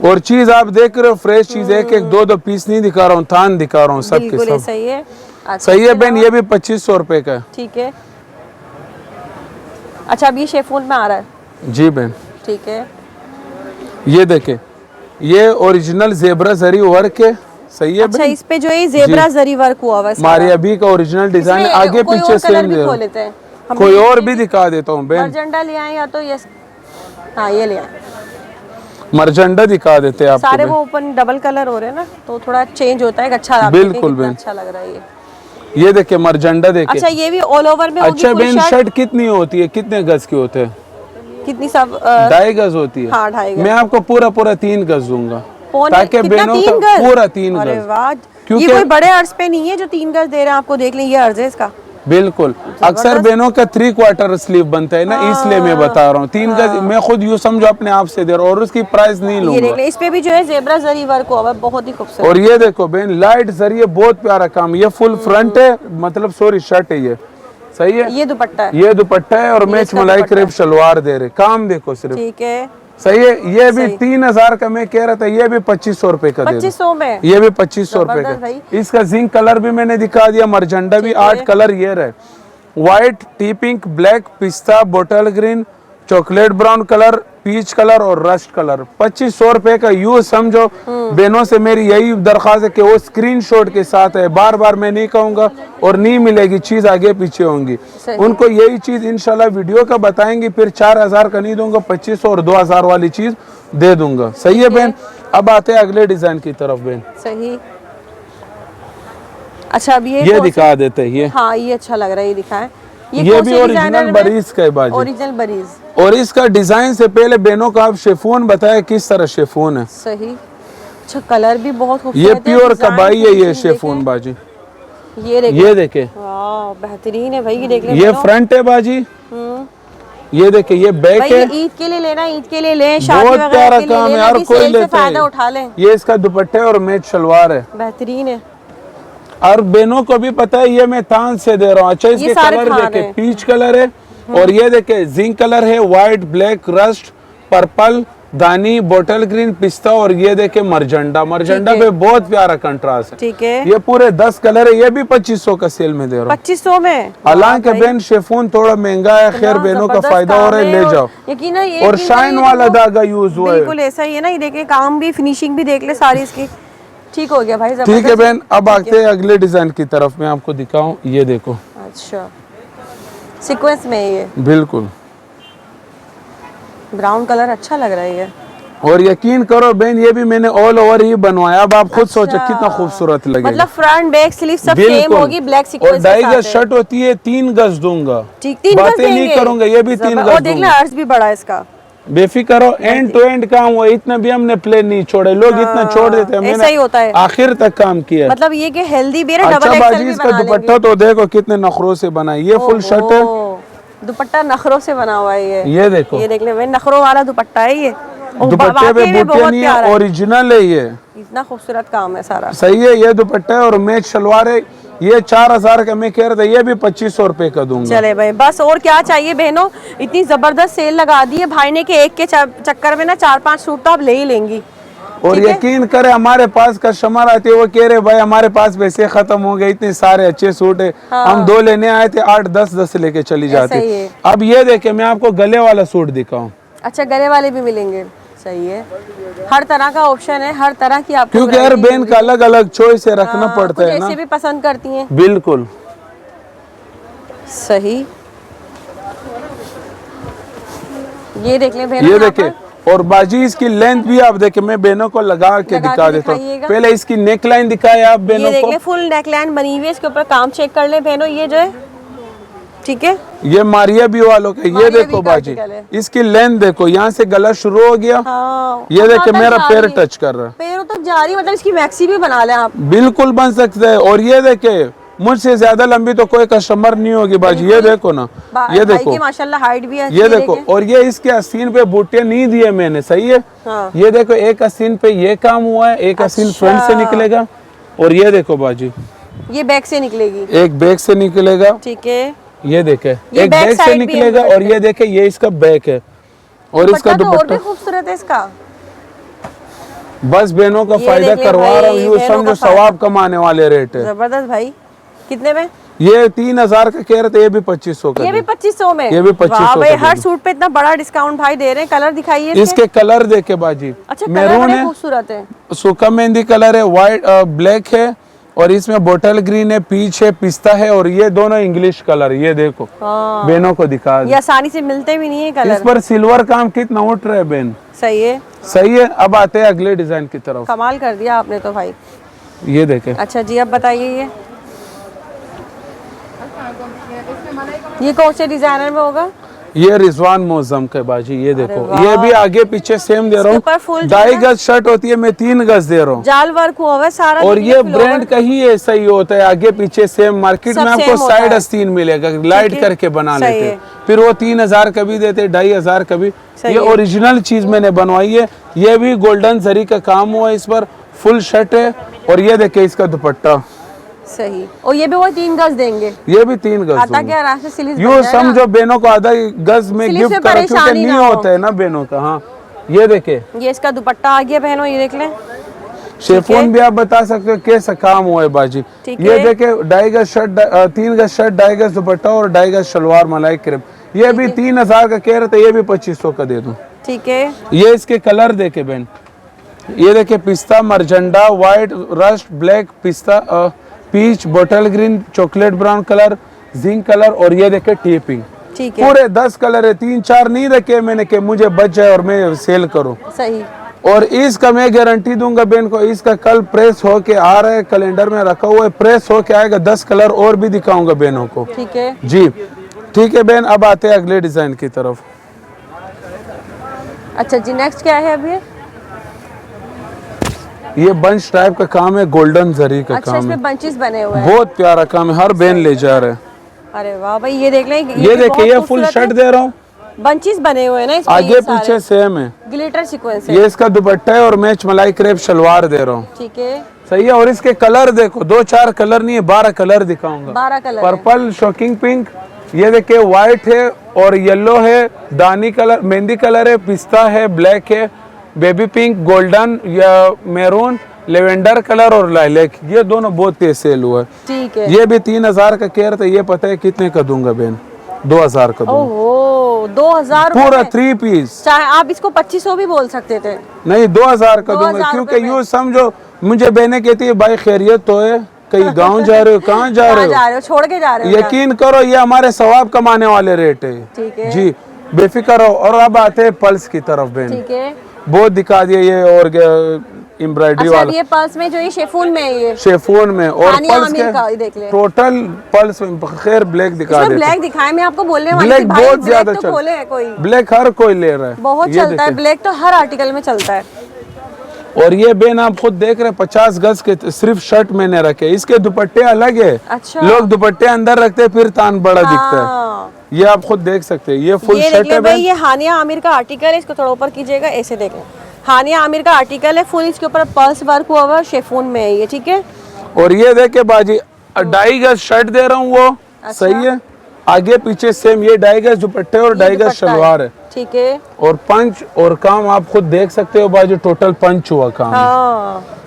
और चीज आप देख रहे हो फ्रेश चीज, एक एक 2 2 पीस नहीं दिखा रहा हूँ, थान दिखा रहा हूँ सब के बिल्कुल ये सब। सही है। अच्छा, सही है बहन। ये भी 2500 रुपए का है। ठीक है। अच्छा, अब ये शेफून में आ रहा है। जी बहन। ठीक है। ये देखे, ये ओरिजिनल जेब्रा जरी वर्क है। सही है अच्छा, बहन। इस पे जो है जेब्रा जरी वर्क हुआ हुआ है सारा। मारिया बी का ओरिजिनल डिजाइन, इसमें आगे कोई पीछे और कलर सेम भी दे खोल रहा लेते हैं हूँ। हम। कोई और भी दिखा देता हूँ बहन। मर्जेंटा ले आए या तो ये, हाँ ये ले आए। मर्जेंटा दिखा देते हैं आपको सारे बहन। वो ओपन डबल कलर हो रहे हैं ना, तो थोड़ा चेंज होता है। अच्छा, आप बिल्कुल देखें कितना बहन। अच्छा लग रहा है ये। ये देखे, मर्जेंटा देखे। अच्छा, ये भी ऑल ओवर में होगी अच्छा फुल बहन, शर्ट? शर्ट कितनी होती है, कितने गज की होते हैं? कितनी सब 2.5 गज होती है। हाँ, 2.5 गज। मैं आपको पूरा 3 गज दूंगा, पौने ताकि कितना, बहनों 3 का गज? पूरा 3 अरे गज। वाह, क्योंकि ये कोई बड़े अर्ज पे नहीं है जो 3 गज दे रहे हैं आपको। देख लें, ये अर्ज है इसका। बिल्कुल, अक्सर बहनों का 3/4 स्लीव बनता है ना, इसलिए मैं बता रहा हूँ 3 गज। मैं खुद यूँ समझो अपने आप से दे रहा हूँ, और उसकी प्राइस नहीं ये लूंगा। देख लें, इस पे भी जो है जेब्रा जरी वर्क हुआ हुआ है, बहुत ही खूबसूरत। और ये देखो बहन, लाइट जरिए, बहुत प्यारा काम। ये फुल फ्रंट है, मतलब सॉरी शर्ट है ये। सही है। ये दुपट्टा है। ये दुपट्टा है और मैच इसका मलाई दुपट्टा क्रेप शलवार दे रहे, काम देखो सिर्फ। ठीक है। सही है। ये भी 3000 का मैं कह रहा था, ये भी 2500 रुपए का दे दो। 2500 में? ये भी 2500 रुपए जबरदस्त का। भाई। इसका जिंक कलर भी मैंने दिखा दिया, मर्जेंटा भी 8 कलर ये रहे, व्हाइट, टी पिंक, ब्लैक, पिस्ता, bottle green, chocolate brown colour, peach colour और रस्ट कलर। 2500 रुपए का। यूँ समझो बहनों से मेरी यही दरख्वास्त है कि वो स्क्रीनशॉट के साथ है, बार बार मैं नहीं कहूँगा, और नहीं मिलेगी चीज, आगे पीछे होंगी। उनको यही चीज इंशाल्लाह वीडियो का बताएंगे, फिर 4000 का नहीं दूंगा, 2500 और 2000 वाली चीज दे दूंगा। सही है बहन। अब आते हैं अगले डिजाइन की तरफ बहन। सही। अच्छा अब ये दिखा देते हैं ये। हाँ ये अच्छा लग रहा है, ये दिखाएं। ये भी ओरिजिनल बरीज का है बाजी, ओरिजिनल बरीज। और इसका डिजाइन से पहले बहनों का आप शेफोन बताया किस तरह शेफोन है। सही। अच्छा कलर भी बहुत खूबसूरत ये है, प्योर डिजाइन कबाई है ये देखें। शेफोन बाजी। ये देखे वाह बेहतरीन है भाई, ये देख ले। ये फ्रंट है बाजी, ये देखे ये बैक है। ईद के लिए लेना, ईद के लिए लें, शादी बहुत वगैरह प्यारा के लिए काम है, लेना, हर भी कोई सेल से लेता फायदा है। उठा लें। ये इसका दुपट्टा है और मैच शलवार है, बेहतरीन है। और बहनों को भी पता है ये मैं थान से दे रहा हूँ। अच्छा इसके कलर देखे, पीच कलर है, और ये देखे जिंक कलर है, व्हाइट, ब्लैक, रस्ट, पर्पल, दानी, बोटल ग्रीन, पिस्ता, और ये देखे मरझंडा। मरझंडा पे बहुत प्यारा कंट्रास्ट है। ठीक है, ये पूरे 10 कलर है, ये भी 2500 का सेल में दे रहा हूँ। 2500 में। हालांकि बहन शेफोन थोड़ा महंगा है, खैर बहनों का फायदा हो रहा है, ले जाओ। यकीन और शाइन वाला धागा यूज हुआ है, बिल्कुल ऐसा ही है ना। ये देखें काम भी, फिनिशिंग भी देख ले सारी इसकी। ठीक हो गया भाई, ठीक है बहन। अब आते हैं अगले डिजाइन की तरफ, मैं आपको दिखाऊं। ये देखो, अच्छा सीक्वेंस में है ये, बिल्कुल ब्राउन कलर अच्छा लग रहा है ये। और यकीन करो बहन ये भी मैंने ऑल ओवर ही बनवाया। अब आप खुद सोचो कितना खूबसूरत लगेगा। मतलब फ्रंट बैक स्लीव सब सेम होगी, ब्लैक सीक्वेंस और 2.5 गज शर्ट होती है, 3 गज दूंगा। ठीक, 3 गज बातें नहीं करूंगा, ये भी 3 गज देख ले, अर्ज भी बड़ा है इसका। बेफिक्र हो, एंड टू एंड काम हुआ। इतना भी हमने प्लेन नहीं छोड़े, लोग इतना छोड़ देते हैं, ऐसा ही होता है। आखिर तक काम किया। मतलब ये कि हेल्दी भी है, अच्छा डबल एक्सेल बाजी भी इसका बना दुपट्टा तो देखो कितने नखरों से बना है। ये फुल शर्ट है, दुपट्टा नखरों से बना हुआ है ये देखो, ये देख ले भाई, नखरों वाला दुपट्टा है ये। दुपट्टे पे बूटे नहीं है, ओरिजिनल है ये। इतना खूबसूरत काम है सारा। सही है। ये दुपट्टा है और मैच शलवार है। ये 4000 का मैं कह रहा था, ये भी 2500 रुपए का दूंगा। चले भाई बस, और क्या चाहिए बहनों। इतनी जबरदस्त सेल लगा दी है भाई ने कि एक के चक्कर में ना 4-5 सूट तो आप ले ही लेंगी। और यकीन करे हमारे पास कस्टमर आते हैं, वो कह रहे भाई हमारे पास पैसे खत्म हो गए, इतने सारे अच्छे सूट है। हम 2 लेने आए थे, 8-10 लेके चली जाती। अब ये देखे मैं आपको गले वाला सूट दिखाऊं। अच्छा गले वाले भी मिलेंगे, सही है। हर तरह का ऑप्शन है, हर तरह की आपको, क्योंकि हर बहन का अलग अलग चॉइस है, रखना पड़ता है ना। जैसे भी पसंद करती हैं, बिल्कुल सही। ये देख ले बहनों, ये देखे। और बाजी इसकी लेंथ भी आप देखे, मैं बहनों को लगा के दिखा देता हूँ। पहले इसकी नेक लाइन दिखाए आप बहनों को। ये देख ले, फुल नेक लाइन बनी हुई है, इसके ऊपर काम चेक कर ले बहनों। ये जो है ठीक है, ये मारिया भी वालों का। ये देखो बाजी इसकी लेंथ देखो, यहाँ से गला शुरू हो गया। हाँ, ये देखे मेरा पैर टच कर रहा है, पैरों तक जा रही है। मतलब इसकी मैक्सी भी बना ले आप, बिल्कुल बन सकता है। और ये देखे मुझसे ज्यादा लंबी तो कोई कस्टमर नहीं होगी बाजी। ये देखो ना, ये देखो माशाल्लाह हाइट भी है, ये देखो। और ये इसके आस्तीन पे बूटे नहीं दिए मैंने, सही है। हाँ। ये देखो एक आस्तीन पे ये काम हुआ है, एक आस्तीन फ्रंट से निकलेगा। और ये देखो बाजी, ये बैक से निकलेगी, एक बैक से निकलेगा। ठीक है, ये देखे एक बैक से निकलेगा। और ये देखे ये इसका बैक है, और इसका दुपट्टा खूबसूरत है इसका। बस बहनों का फायदा करवा रहा हूँ, यूँ समझो सवाब कमाने वाले रेट है। जबरदस्त भाई। कितने में? ये 3000 का कह रहे थे, ये भी 2500 का। ये भी 2500 में, ये भी 2500 भाई। हर सूट पे इतना बड़ा डिस्काउंट भाई दे रहे हैं। कलर दिखाइए इसके कलर देखे बाजी। अच्छा मैरून है, खूबसूरत है, सूखा मेहंदी कलर है, व्हाइट ब्लैक है, और इसमें बोटल ग्रीन है, पीच है, पिस्ता है, और ये दोनों इंग्लिश कलर। ये देखो बहनों को दिखा, ये आसानी से मिलते भी नहीं है कलर। इस पर सिल्वर काम कितना उठ रहा है बहन। सही है, सही है। अब आते हैं अगले डिजाइन की तरफ। कमाल कर दिया आपने तो भाई, ये देखे। अच्छा जी, अब बताइए ये कौन से डिजाइनर में होगा? ये रिजवान मौजम के बाजी। ये देखो, ये भी आगे पीछे सेम दे रहा हूँ। 2.5 गज शर्ट होती है, मैं 3 गज दे रहा हूँ। जाल वर्क हुआ है सारा, और ये ब्रांड का ही ऐसा ही होता है, आगे पीछे सेम। मार्केट में आपको साइड आस्तीन मिलेगा, लाइट करके बना लेते हैं, फिर वो 3000 का भी देते, 2500 का भी। ये ओरिजिनल चीज मैंने बनवाई है। ये भी गोल्डन जरी का काम हुआ है इस पर, फुल शर्ट है। और ये देखे इसका दुपट्टा, सही। और ये भी वो 3 गज देंगे, ये भी 3 गज। आता क्या आराम से सिलीज यूँ समझो बहनों को आधा गज में गिफ्ट करो, क्योंकि नहीं होता है ना बहनों का। हाँ ये देखे, ये इसका दुपट्टा आ गया बहनों, ये देख लें। शेफोन भी आप बता सकते हो कैसा काम हुआ है बाजी। ये देखे 2.5 गज शर्ट, 3 गज शर्ट, 2.5 गज दुपट्टा और 2.5 गज शलवार मलाई क्रेप। ये भी 3000 का कह रहे थे, ये भी 2500 का दे दूं। ठीक है। ये इसके कलर देखे बहन, ये देखे पिस्ता, मरझंडा, व्हाइट, रस्ट, ब्लैक, पिस्ता, peach, bottle green, chocolate brown colour, zinc colour, और ये देखे टेपिंग। ठीक है, पूरे 10 कलर है, 3-4 नहीं रखे मैंने कि मुझे बच जाए और मैं सेल करूं। सही। और इसका मैं गारंटी दूंगा बहन को, इसका कल प्रेस होके आ रहा है, कैलेंडर में रखा हुआ है, प्रेस होके आएगा, 10 कलर और भी दिखाऊंगा बहनों को। ठीक है जी ठीक है बहन। अब आते हैं अगले डिजाइन की तरफ। अच्छा जी, नेक्स्ट क्या है अभी? ये बंच टाइप का काम है, गोल्डन जरी का अच्छा, काम है, इसमें बंचेस बने हुए हैं। बहुत प्यारा काम है, हर बहन ले जा रहे हैं। अरे वाह भाई, ये देख लें, ये देखिए, ये फुल शर्ट दे रहा हूँ, बंचेस बने हुए हैं ना इसमें, आगे पीछे सेम है, ग्लिटर सीक्वेंस है। ये इसका दुपट्टा है और मैच मलाई क्रेप शलवार दे रहा हूँ। ठीक है, सही है। और इसके कलर देखो, 2-4 कलर नहीं है, 12 कलर दिखाऊंगा। 12 कलर। पर्पल, शॉकिंग पिंक, ये देखिए व्हाइट है और येलो है, दानी कलर, मेहंदी कलर है, पिस्ता है, ब्लैक है, बेबी पिंक, गोल्डन या मैरून, लेवेंडर कलर और लाइलेक, ये दोनों बहुत तेज सेल हुआ है। ठीक है, ये भी 3000 का केयर था, ये पता है कितने का दूंगा बहन? 2000 का दूंगा। ओहो, 2000 पूरा 3 पीस। चाहे आप इसको 2500 भी बोल सकते थे। नहीं, 2000 का दूंगा, 2000 क्योंकि रुपए में। यूँ समझो, मुझे बहने कहती है भाई खैरियत तो है, कहीं गांव जा रहे हो, कहाँ जा कहाँ रहे जा रहे हो, छोड़ के जा रहे हो? यकीन करो, ये हमारे सवाब कमाने वाले रेट है। ठीक है जी, बेफिक्र हो। और अब आते हैं पल्स की तरफ बहन, ठीक है। बहुत दिखा दिया ये, और एम्ब्रॉयडरी अच्छा, वाला ये पर्स में जो ये शेफून में है, ये शेफोन में, और हानिया पल्स आमिर का, ये के देख ले। टोटल पल्स में खैर ब्लैक दिखा इसमें देते। ब्लैक दिखाए, मैं आपको बोलने वाली ब्लैक थी भाई, बहुत ज्यादा ब्लैक तो खोले है कोई, ब्लैक हर कोई ले रहा है, बहुत ये चलता है देखें। ब्लैक, तो हर आर्टिकल में चलता है। और ये बेन आप खुद देख रहे हैं, 50 गज के सिर्फ शर्ट मैंने रखे, इसके दुपट्टे अलग है। अच्छा। लोग दुपट्टे अंदर रखते हैं, फिर तान बड़ा दिखता है। हाँ। ये आप खुद देख सकते हैं, ये फुल ये शर्ट देख ले है भाई, बहन। ये हानिया आमिर का आर्टिकल है, इसको थोड़ा ऊपर कीजिएगा, ऐसे देख लें, हानिया आमिर का आर्टिकल है, फुल इसके ऊपर पर्स वर्क हुआ हुआ, शेफून में है ये। ठीक है, और ये देखे बाजी, 2.5 गज शर्ट दे रहा हूँ, वो सही है, आगे पीछे सेम, ये 2.5 गज दुपट्टे और 2.5 गज शलवार है। ठीक है, और पंच और काम आप खुद देख सकते हो बाजी, टोटल पंच हुआ काम। हाँ।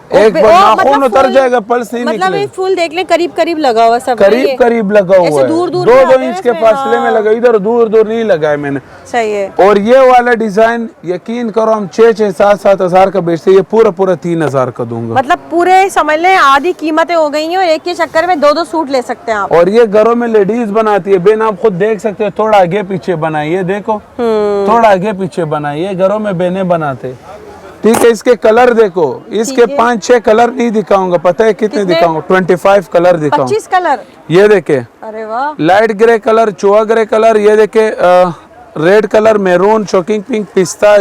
एक बार नाखून मतलब उतर फुल- जाएगा, पल्स नहीं मतलब निकले। ये फुल देख ले, करीब करीब लगा हुआ सब, ये करीब करीब लगा हुआ ऐसे है, दूर-दूर 2-2 में आते हैं इंच के इसमें, फासले में हाँ। लगा, इधर दूर दूर नहीं लगाया मैंने। सही है। और ये वाला डिजाइन यकीन करो, हम 6-6, 7-7 हजार का बेचते, ये पूरा 3000 का दूंगा। मतलब पूरे समझ लें आधी कीमतें हो गई हैं, और एक के चक्कर में 2-2 सूट ले सकते हैं आप। और ये घरों में लेडीज बनाती है बेन, आप खुद देख सकते हो, थोड़ा आगे पीछे बनाई, ये देखो थोड़ा आगे पीछे बनाई, ये घरों में बहने बनाते। ठीक है, इसके कलर देखो, इसके 5-6 कलर नहीं दिखाऊंगा, पता है कितने दिखाऊंगा? 25 कलर दिखाऊंगा। 25 कलर। ये देखे, अरे वाह, लाइट ग्रे कलर, चुआ ग्रे कलर, ये देखे red colour, maroon, shocking pink, पिस्ता,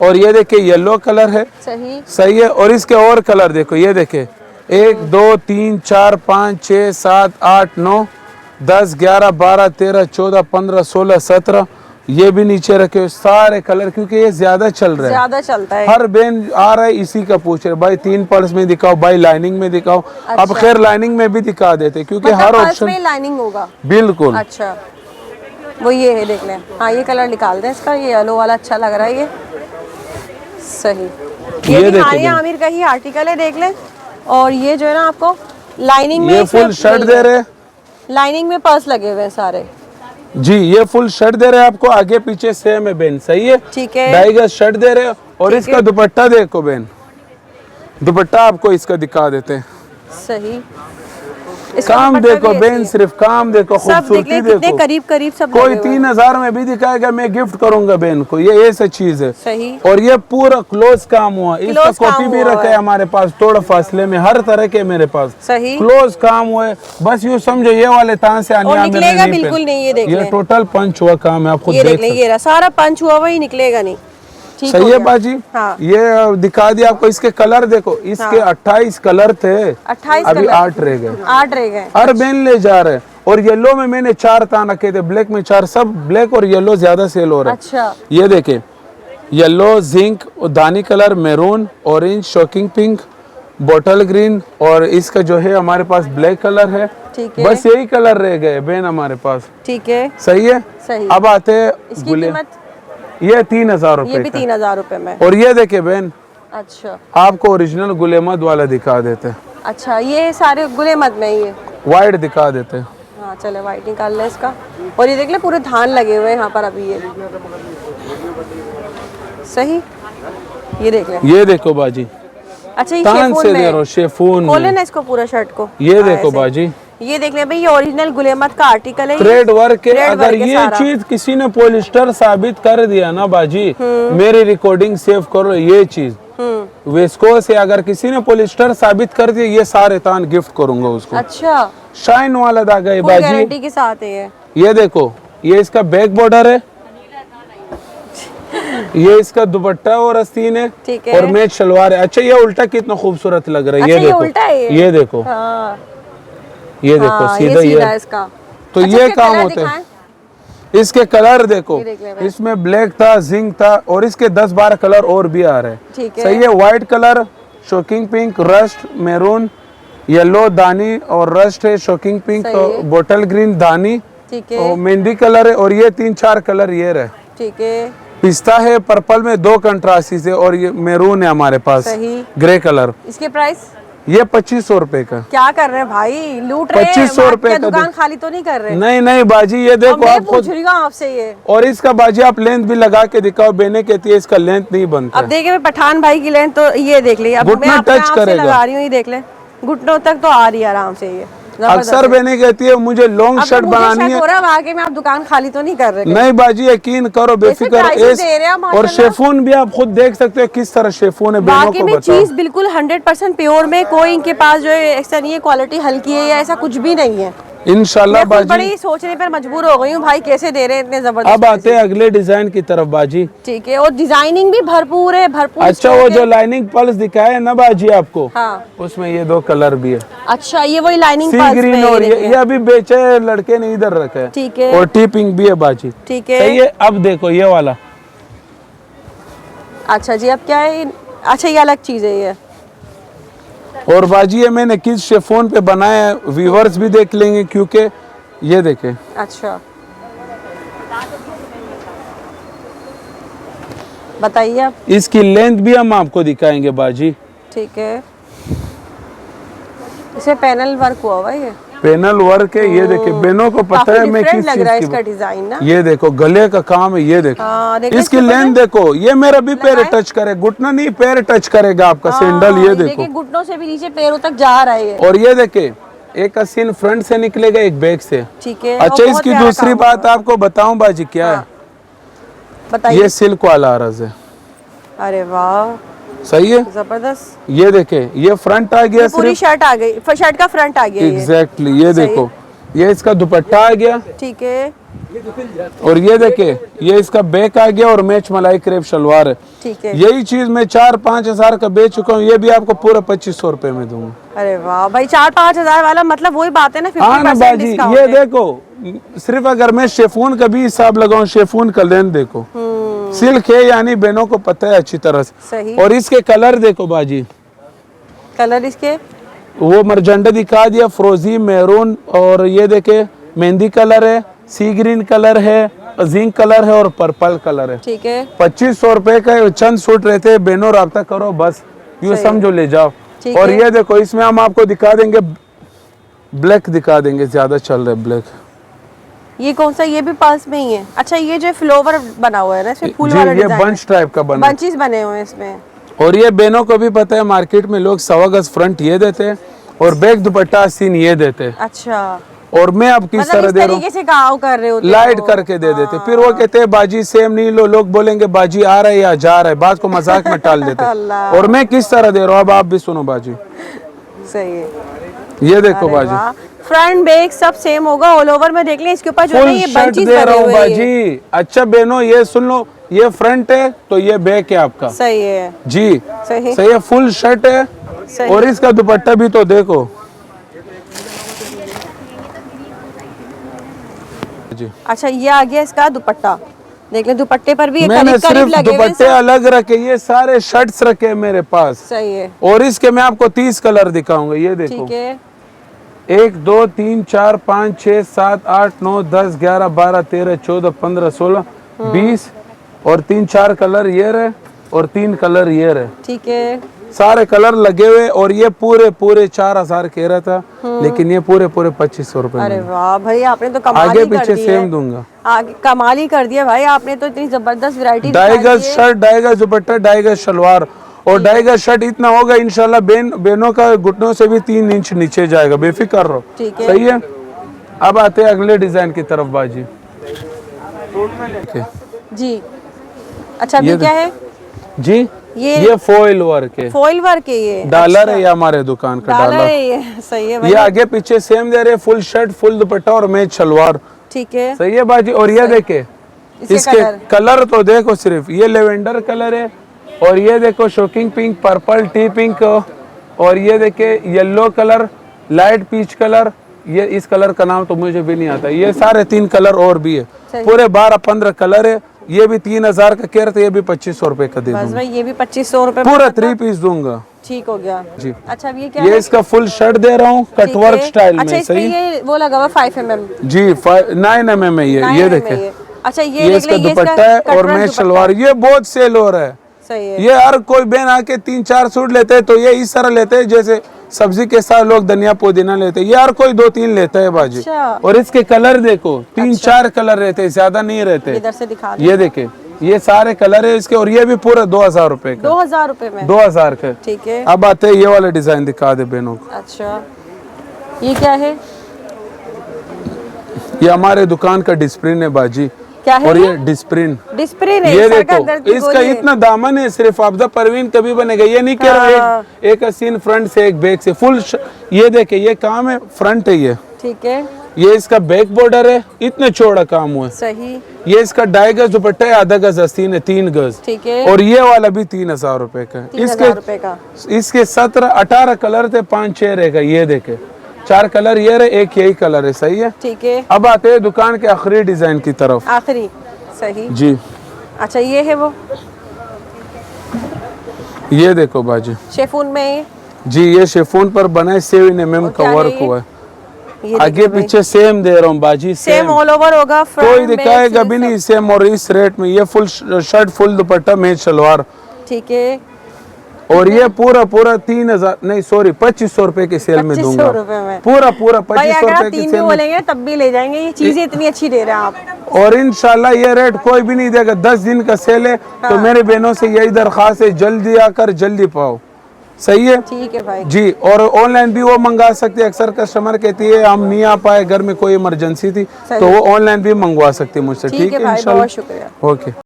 और ये देखे येलो कलर है। सही सही है। और इसके और कलर देखो, ये देखे 1 2 3 4 5 6 7 8 9 10 11 12 13 14 15 16 17, ये भी नीचे रखे हुए सारे कलर, क्योंकि ये ज्यादा चल रहा है, ज्यादा चलता है। हर बेन आ रहा है, इसी का पूछ रहे भाई 3 पर्स में दिखाओ, भाई लाइनिंग में दिखाओ। अब खैर लाइनिंग में भी दिखा देते, क्योंकि मतलब हर पर्स ऑप्शन में लाइनिंग होगा। बिल्कुल। अच्छा, वो ये है, देख लें। हाँ, ये कलर निकाल दें इसका, ये येलो वाला अच्छा लग रहा है ये। सही, ये भी देखिए हानिया आमिर का ही आर्टिकल है, देख लें। और ये जो है ना, आपको लाइनिंग में ये फुल शर्ट दे रहे, लाइनिंग में पर्स लगे हुए हैं सारे। जी, ये फुल शर्ट दे रहे हैं आपको, आगे पीछे सेम है बेन, सही है। ठीक है, 2.5 गज शर्ट दे रहे हैं। और इसका दुपट्टा देखो बेन, दुपट्टा आपको इसका दिखा देते हैं। सही, इसका काम दुपट्टा देखो भी बेन, ऐसे ही सिर्फ काम देखो, है। सब देख खूबसूरती ले, कितने देखो। करीब करीब सब कोई लगे हुए हैं। 3000 में भी दिखाएगा, मैं गिफ्ट करूंगा बेन को, ये ऐसा चीज है। सही, और ये पूरा क्लोज काम हुआ, इसका क्लोज काम कॉपी भी हुआ रखा है हमारे पास, थोड़ा फासले में, हर तरह के मेरे पास सही। क्लोज काम हुआ है। बस यूँ समझो, ये वाले तान से आने और आने निकलेगा नहीं बिल्कुल पे। नहीं, ये देख ये लें। टोटल पंच हुआ काम है, आप खुद ये देख देख लें, सकते ये रहा सारा पंच हुआ हुआ ही, निकलेगा नहीं। ठीक सही हो है गया। बाजी। हाँ। ये दिखा दिया आपको, इसके कलर देखो, इसके 28 कलर थे, 28 अभी कलर। 8 रह गए, 8 रह गए। हर बेन ले जा रहे हैं। और येलो में मैंने 4 तान रखे थे, ब्लैक में 4, सब ब्लैक और येलो ज्यादा सेल हो रहा है। अच्छा, ये देखे, येलो, जिंक, दानी colour, maroon, orange, shocking pink, bottle green, और इसका जो है हमारे पास ब्लैक कलर है। ठीक है, बस यही कलर रह गए बेन हमारे पास। ठीक है, सही है। सही। अब आते हैं इसकी गुले, कीमत ये 3000 ये रुपए भी का। 3000 रुपए में। और ये देखे बेन, अच्छा आपको ओरिजिनल गुलेमद वाला दिखा देते हैं, अच्छा, ये सारे गुलेमद में ये। वाइट दिखा देते हैं। हाँ चले, वाइट निकाल ले इसका। और ये देख ले, पूरे धान लगे हुए हैं यहाँ पर अभी, ये सही, ये देख ले। ये देखो बाजी, अच्छा, ये तान शेफून से में दे है। रहा हूँ, शेफून खोले में। ना इसको पूरा शर्ट को। ये हाँ, देखो ऐसे। बाजी, ये देख ले भाई, ये ओरिजिनल गुलेमत का आर्टिकल है, थ्रेड वर्क है। थ्रेड अगर वर्क है ये सारा। चीज किसी ने पॉलिस्टर साबित कर दिया ना बाजी, मेरी रिकॉर्डिंग सेव करो, ये चीज वेस्कोस है, अगर किसी ने पॉलिस्टर साबित कर दिया, ये सारे तान गिफ्ट करूंगा उसको। अच्छा, शाइन वाला धागा है फुल बाजी। गारंटी के साथ है ये देखो, ये इसका बैक बॉर्डर है, ये इसका दुपट्टा और आस्तीन है, ठीक है। और मैच शलवार है। अच्छा, ये उल्टा कितना खूबसूरत लग रहा है। अच्छा, ये देखो, उल्टा है ये देखो, हाँ, ये देखो, हाँ, सीधा ये ये सीधा है इसका। तो अच्छा, ये इसके काम कलर होते हैं। दिखाएं। इसके कलर देखो, ये देख ले भाई। इसमें ब्लैक था, जिंक था, और इसके 10-12 कलर और भी आ रहे हैं। ठीक है। सही है। White colour, shocking pink, rust, maroon, yellow दानी और रस्ट है, शॉकिंग पिंक, सही है। बोटल ग्रीन दानी, ठीक है, और मेहंदी कलर है, और ये 3-4 कलर ये रहे। ठीक है, पिस्ता है, पर्पल में 2 कंट्रास्टी है, और ये मैरून है हमारे पास, सही। Grey colour. इसके प्राइस ये 2500 रुपए का। क्या कर रहे हैं भाई, लूट रहे हैं? 2500 रुपए क्या का दुकान खाली तो नहीं कर रहे? नहीं नहीं बाजी, ये अब देखो मैं आप पूछ खुद, रही हूँ आपसे ये। और इसका बाजी आप लेंथ भी लगा के दिखाओ, बेने कहती है इसका लेंथ नहीं बनता अब देखिए पठान भाई की लेंथ तो ये देख ली, अब घुटना मैं अपने टच आप से करेगा। लगा रही हूँ, ये देख ले, घुटनों तक तो आ रही है आराम से ये। अक्सर बेने कहती है मुझे लॉन्ग अब शर्ट तो मुझे बनानी शक है। हो रहा है आगे में आप दुकान खाली तो नहीं कर रहे? नहीं बाजी, यकीन करो, बेफिक्र। prices दे रहे हैं और माशाल्लाह। शेफून भी आप खुद देख सकते हो किस तरह शेफून है, बेनों बाकी को में बताओ। चीज बिल्कुल 100% प्योर में, कोई इनके पास जो है ऐसा नहीं है क्वालिटी हल्की है या ऐसा कुछ भी नहीं है। इंशाल्लाह मैं खुद बाजी। बड़ी सोचने पर मजबूर हो गई हूँ भाई, कैसे दे रहे हैं इतने जबरदस्त। अब आते हैं अगले डिजाइन की तरफ बाजी। ठीक है, और डिजाइनिंग भी भरपूर है, भरपूर अच्छा, stock वो है। जो लाइनिंग पल्स दिखाया है ना बाजी आपको, हाँ, उसमें ये 2 कलर भी है, अच्छा, ये वही लाइनिंग सी पल्स ग्रीन, में और देखिए। ये अभी बेचे हैं, लड़के ने इधर रखा है। ठीक है, और टी पिंक भी है बाजी। ठीक है। सही है। अब देखो ये वाला, अच्छा जी, अब क्या है? अच्छा, ये अलग चीज है ये। और बाजी ये मैंने किस शेफोन पे बनाया है, व्यूवर्स भी देख लेंगे, क्योंकि ये देखे, अच्छा, बताइए आप। इसकी लेंथ भी हम आपको दिखाएंगे बाजी। ठीक है, इसमें पैनल वर्क हुआ हुआ है ये, पैनल वर्क है। ये देखिए, बेनों को पता काफी है मैं डिफरेंट किस लग रहा है चीज इसका की। डिजाइन ना। ये देखो, गले का काम है, ये देखो। हाँ, देख इसकी लेंथ देखो, ये मेरा भी पैर लगाए? टच करे, घुटना नहीं, पैर टच करेगा आपका सैंडल। ये देखो, देखिए घुटनों से भी नीचे पैरों तक जा रहा है ये। और ये देखे, एक का सीन फ्रंट से निकलेगा, एक बैक से। ठीक है। अच्छा, और बहुत इसकी प्यारा दूसरी काम बात आपको बताऊं बाजी क्या है, बताइए। ये सिल्क वाला अरज है। अरे वाह, सही है। जबरदस्त। ये देखे, ये फ्रंट आ गया, पूरी शर्ट आ गई, शर्ट का फ्रंट आ गया ये। एग्जैक्टली। ये सही। देखो, ये इसका दुपट्टा आ गया, ठीक है, और ये देखे, ये इसका बैक आ गया, और मैच मलाई क्रेप शलवार है। ठीक है। यही चीज मैं 4-5 हजार का बेच चुका हूँ, ये भी आपको पूरा 2500 रुपए में दूंगा। अरे वाह भाई, 4-5 हजार वाला मतलब वही बात है ना, हाँ ना 50% बाजी, डिस्काउंट ये है। देखो, सिर्फ अगर मैं शेफून का भी हिसाब लगाऊं, शेफून का लेंथ देखो, सिल्क है, यानी बहनों को पता है अच्छी तरह से। सही। और इसके कलर देखो बाजी, कलर इसके वो मरजंडा दिखा दिया, फ्रोजी, मैरून, और ये देखे मेहंदी कलर है, सी ग्रीन कलर है, जिंक कलर है, और पर्पल कलर है। ठीक है, 2500 रुपए का चंद सूट रहते हैं। बहनों राब्ता करो, बस यूँ सही। समझो, ले जाओ। ठीक और है। ये देखो, इसमें हम आपको दिखा देंगे, ब्लैक दिखा देंगे, ज्यादा चल रहा है ब्लैक। ये कौन सा? ये भी पल्स में ही है। अच्छा, ये जो फ्लोवर बना हुआ है ना, इसमें फूल जी, वाला ये डिजाइन बंच टाइप का बना है। बंचेस बने हुए हैं इसमें। और ये बहनों को भी पता है, मार्केट में लोग 1.25 गज फ्रंट ये देते हैं, और बैक दुपट्टा सीन ये देते हैं। अच्छा, और मैं अब किस मतलब तरह इस दे रहा हूँ, तरीके से गाँव कर रहे होते लाइट हो। करके दे देते। फिर वो कहते हैं बाजी सेम नहीं लो, लोग बोलेंगे बाजी आ रहा है या जा रहा है, बात को मजाक में टाल देते हैं। अल्लाह। और मैं किस तरह दे रहा हूँ, अब आप भी सुनो बाजी। सही है। ये देखो बाजी, फ्रंट बैक सब सेम होगा, ऑल ओवर में देख लें, इसके ऊपर जो है फुल ये शर्ट बंचेस दे बने रहा हूँ हुए हैं। बाजी। अच्छा बहनों, ये सुन लो, ये फ्रंट है तो ये बैक है आपका। सही है, जी सही। सही है, फुल शर्ट है। सही। और इसका दुपट्टा भी तो देखो जी। अच्छा, ये आ गया इसका दुपट्टा, देख ले दुपट्टे पर भी ये मैंने करीब सिर्फ लगे हुए हैं दुपट्टे सब। अलग रखे, ये सारे शर्ट्स रखे हैं मेरे पास। सही है, और इसके मैं आपको 30 कलर दिखाऊंगा। ये देखो, ठीक है। 1 2 3 4 5 6 7 8 9 10 11 12 13 14 15 16 20 और 3-4 कलर ये रहे, और 3 कलर ये रहे। ठीक है, सारे कलर लगे हुए, और ये पूरे 4000 कह रहा था, लेकिन ये पूरे 2500 रुपए अरे में। वाह भाई, आपने तो कमाल आगे ही कर पीछे दी सेम है। दूंगा। आगे कमाल ही कर दिया भाई, आपने तो इतनी जबरदस्त वैरायटी 2.5 गज शर्ट, 2.5 गज दुपट्टा, 2.5 गज शलवार। और ढाई का शर्ट इतना होगा इंशाल्लाह, बहनों का घुटनों से भी 3 इंच नीचे जाएगा, बेफिक्र रहो। ठीक है। सही है। अब आते हैं अगले डिजाइन की तरफ बाजी। जी अच्छा, अभी क्या है जी? ये फॉइल वर्क है, फॉइल वर्क है, ये डॉलर है, ये हमारे दुकान का डॉलर है ये। सही है भाई। ये आगे पीछे सेम दे रहे, फुल शर्ट फुल दुपट्टा और मैच शलवार। ठीक है। सही है बाजी। और ये देखे इसके कलर तो देखो, सिर्फ ये लेवेंडर कलर है, और ये देखो shocking pink, purple, tea pink, और ये देखे yellow colour, light peach colour, ये इस कलर का नाम तो मुझे भी नहीं आता। ये सारे 3 कलर और भी है, पूरे 12-15 कलर है। ये भी 3000 का कह रहे थे, ये भी 2500 रुपए का दे दूंगा। ये भी 2500 रुपए पूरा 3 पीस दूंगा। ठीक हो गया जी। अच्छा, अब ये क्या ये है? इसका फुल शर्ट दे रहा हूँ, कटवर्क स्टाइल में। अच्छा, सही ये वो लगा हुआ 5 mm। जी 9 mm है ये देखे। अच्छा, ये इसका दुपट्टा है और मैच शलवार, ये बहुत सेल हो रहा है। सही है। ये हर कोई बहन आके 3-4 सूट लेते हैं, तो ये इस तरह लेते हैं जैसे सब्जी के साथ लोग धनिया पुदीना लेते हैं, ये हर कोई 2-3 लेता है बाजी। अच्छा। और इसके कलर देखो 3-4 कलर रहते हैं, ज्यादा नहीं रहते। इधर से दिखा ये देखे, ये सारे कलर है इसके, और ये भी पूरा 2000 रुपए का। 2000 रुपए में? 2000 का। ठीक है। अब आते हैं ये वाला डिजाइन, दिखा दे बहनों को। अच्छा, ये क्या है? ये हमारे दुकान का डिस्प्रिन है बाजी। क्या है? और ये डिस्प्रिन है, ये देखो, इसका इतना दामन है, सिर्फ आपदा परवीन कभी बनेगा। ये नहीं कह रहा एक सीन फ्रंट से एक बैक से फुल ये देखे, ये काम है, फ्रंट है ये। ठीक है। ये इसका बैक बॉर्डर है, इतना चौड़ा काम हुआ है। सही। ये इसका 2.5 गज दुपट्टा है, आधा गज आस्तीन है, 3 गज। ठीक है। और ये वाला भी 3000 रुपए का है। 3000 रुपए का। इसके 17-18 कलर थे, 5-6 रहेगा। ये देखे 4 कलर ये रहे, एक यही कलर है। सही है। ठीक है। अब आते हैं दुकान के आखिरी डिजाइन की तरफ। आखिरी। सही जी। अच्छा, ये है वो, ये देखो बाजी, शेफून में। जी ये शिफॉन पर बना है, 7 mm का वर्क हुआ है। आगे पीछे सेम दे रहा हूँ बाजी, सेम ऑल ओवर होगा, कोई दिखाएगा भी नहीं सेम। और इस रेट में ये full shirt full dupatta match salwar. ठीक है। और ये पूरा 3000 नहीं सॉरी 2500 रुपए के सेल में दूंगा। पूरा 2500 रुपए की सेल बोलेंगे तब भी ले जाएंगे, ये चीजें इतनी अच्छी दे रहे हैं आप। और इंशाल्लाह ये रेट कोई भी नहीं देगा। 10 दिन का सेल है। तो मेरे बहनों से यही दरख्वास्त है, जल्दी आकर जल्दी पाओ। सही है। ठीक है भाई जी। और ऑनलाइन भी वो मंगा सकते हैं। अक्सर कस्टमर कहती है हम नहीं आ पाए, घर में कोई इमरजेंसी थी, तो वो ऑनलाइन भी मंगवा सकते हैं मुझसे। ठीक है, भाई, बहुत शुक्रिया। ओके।